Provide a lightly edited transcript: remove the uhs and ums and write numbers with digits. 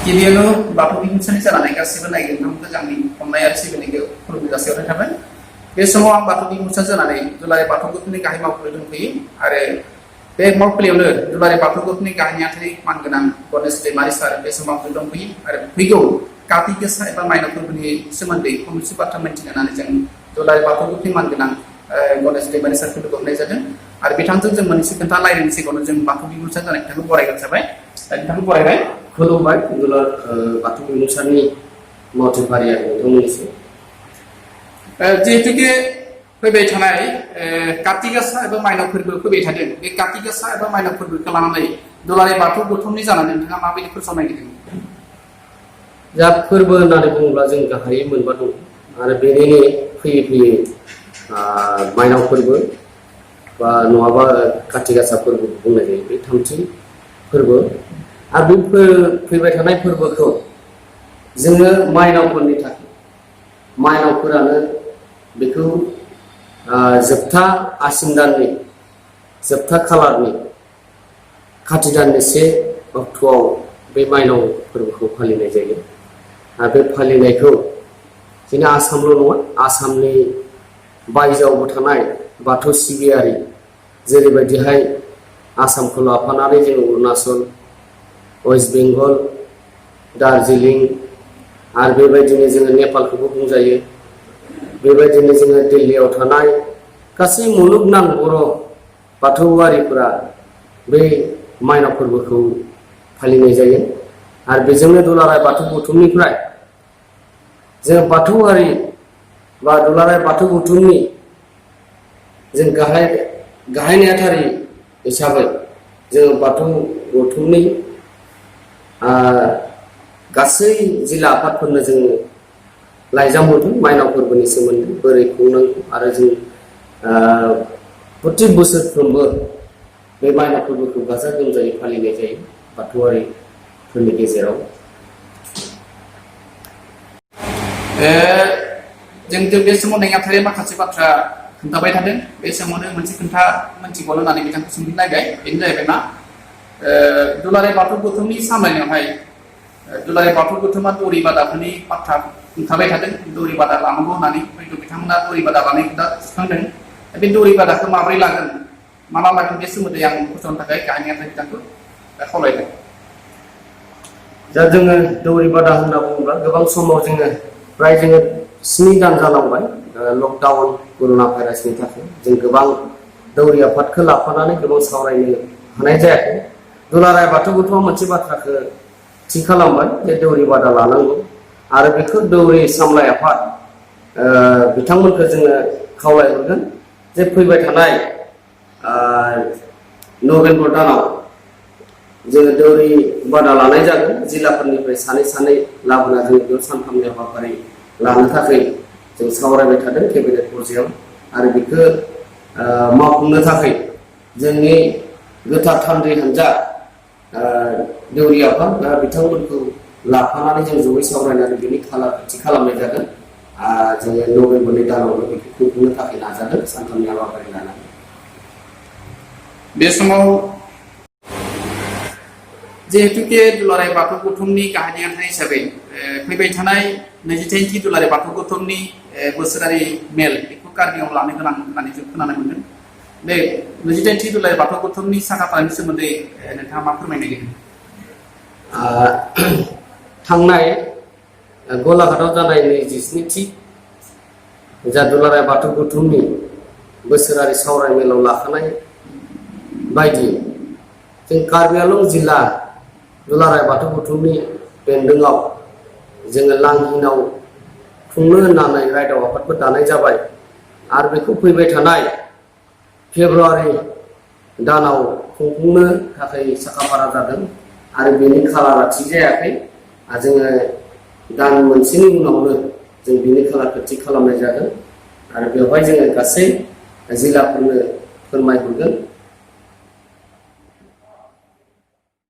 गिबियावनो बाथौ बिमुंसानि जानानै गासिबो नायगिरनांगौ जोंनि हमनाय आरो सिबिनायखौ खुलुमजासेयावनो थाबाय। बे समाव आं बाथौ बिमुंसा जानानै दुलाराय बाथौ गौथुमनि गाहाय मावखुलि दंफैयो आरो बे मावखुलियावनो दुलाराय बाथौ गौथुमनि गाहाय नेहाथारि मानगोनां गणेश दैमारि सार बे समाव दंफैयो आरो फैगौ काति गासा एबा माइनाव फोरबोनि सोमोन्दै फंनैसो बाथ्रा मिन्थिनो होननानै जों दुलाराय बाथौ गौथुमनि मानगोनां गणेश दैमारि सारखौ लोगो हमनाय जादों आरो बिथांजों जों मोनसे खोथा रायज्लायनो सिगाङावनो जों बाथौ बिमुंसा जानाय बिथांखौ बरायग्रोनाय जाबाय। बिथांखौ बरायबाय। खुलुमबाय दुलार बाथौ बिमुंसारनि मावथिफारिया नोंथांमोननिसिम। जिहेतुके फैबाय थानाय काति गासा एबा माइनाव फोरबो फैबाय थादों, बे काति गासा एबा माइनाव फोरबोखौ लानानै दुलाराय बाथौ गौथुमनि जानानै नोंथाङा माबायदि फोसावनो नागिरदों? जा फोरबो होननानै बुङोब्ला जों गाहायै मोनबा दं आरो बेनिनो फैयै फैयै माइनाव फोरबो बा नङाबा काति गासा फोरबो बुंनाय जायो, बे थामथि फोरबो। आरो बे फैबाय थानाय फोरबोखौ जोङो माइनावफोरनि थाखाय, माइनावफोरानो बेखौ जोबथा आसिन दाननि जोबथा खालारनि खाथि दाननि 1 अक्ट'आव बे माइनाव फोरबोखौ फालिनाय जायो। आरो बे फालिनायखौ जोंनि आसामल' नङा, आसामनि बायजोआवबो थानाय बाथौ सिबियारि, जेरैबायदिहाय आसामखौ लाफानानै जों अरुणाचल, वेस्ट बेंगल, दार्जिलिं आरो बेबायदिनो जोङो नेपालखौबो बुंजायो, बेबायदिनो जोङो दिल्लीयाव थानाय गासै मुलुगनां बर' बाथौआरिफोरा बे माइनाव फोरबोखौ फालिनाय जायो। आरो बेजोंनो दुलाराय बाथौ गौथुमनिफ्राय जों बाथौआरि बा दुलाराय बाथौ गौथुमनि जों गाहाय नेहाथारि हिसाबै जों बाथौ गौथुमनि गासै जिल्ला आफादफोरनो जोङो लाइजाम हरदों माइनाव फोरबोनि सोमोन्दै बोरै खुंनांगौ आरो जों प्रति बोसोरफ्रोमबो बे माइनाव फोरबोखौ गाजा गोमजायै फालिनाय जायो बाथौआरिफोरनि गेजेराव। जों बे समाव नेहाथारि माखासे बाथ्रा खोन्थाबाय थादों, बे समावनो मोनसे खोन्था मोनथिबावनो होननानै बिथांखौ सोंनो नागिरबाय। बेनो जाहैबाय मा, दुलाराय बाथौ गौथुमनि सामलायनायावहाय दुलाराय बाथौ गौथुमा दौरि बादाफोरनि बाथ्रा खोन्थाबाय थादों, दौरि बादा लानांगौ होननानै। हयथ' बिथांमोना दौरि बादा लानाय खोथा सुखांदों। बे दौरि बादाखौ माबोरै लागोन, माला लागोन, बे सोमोन्दै आं फोसावनो थाखाय गाहाय नेहाथारि बिथांखौ खावलायदों। दा जोङो दौरि बादा होनना बुङोब्ला गोबां समाव जोङो 7 दान जालांबाय लकडाउन कर'ना भाइरासनि थाखाय जों गोबां दौरि आफादखौ लाफानानै गोबां सावरायनो हानाय जायाखै। दुलाराय बाथौ गौथुमा मोनसे बाथ्राखौ थि खालामबाय जे दौरि बादा लानांगौ आरो बेखौ दौरि सामलाय आफाद बिथांमोनखौ जोङो खावलायहरगोन जे फैबाय थानाय नभेम्बर दानाव जोङो दौरि बादा लानाय जागोन। जिल्लाफोरनिफ्राय सानै लाबोना जों बेयाव सानथामनि हाबाफारि लानो थाखाय जों सावरायबाय थादों केबिनेट पर्यायाव आरो बेखौ मावफुंनो थाखाय जोंनि गोथार थान्दै हान्जा दौरि आफाद बिथांमोनखौ लाफानानै जों जयै सावरायनानै बेनि खालार थि खालामनाय जागोन। जोङो नभेम्बरनि दानावनो बेखौ खुंफुंनो थाखाय नाजादों सानथामनि हाबाफारि लानानै। बे समाव जिहेतुके दुलाराय बाथौ गौथुमनि गाहाय नेहाथारि हिसाबै फैबाय थानाय 23थि दुलाराय बाथौ गौथुमनि बोसोरारि मेल बेखौ कार्बिआव लानो गोनां होननानै जों खोनानो मोनदों। बे 23थि दुलाराय बाथौ गौथुमनि साखाफारानि सोमोन्दै नोंथाङा मा फोरमायनो नागिरदों? थांनाय गलाघाटआव जानाय 27थि जा दुलाराय बाथौ गौथुमनि बोसोरारि सावराय मेलाव लाखानाय बायदि जों कार्बि आंलं जिल्ला दुलाराय बाथौ गौथुमनि बेन्दोंआव जोङो लांहिनाव खुंनो होननानै रायदाव आफादबो दानाय जाबाय आरो बेखौ फैबाय थानाय फेब्रुवारि दानाव खुंफुंनो थाखाय साखाफारा जादों आरो बेनि खालारा थि जायाखै। जोङो दान मोनसेनि उनावनो जों बिनि खालारखौ थि खालामनाय जागोन आरो बेवहाय जोङो गासै जिल्लाफोरनो फोरमायहरगोन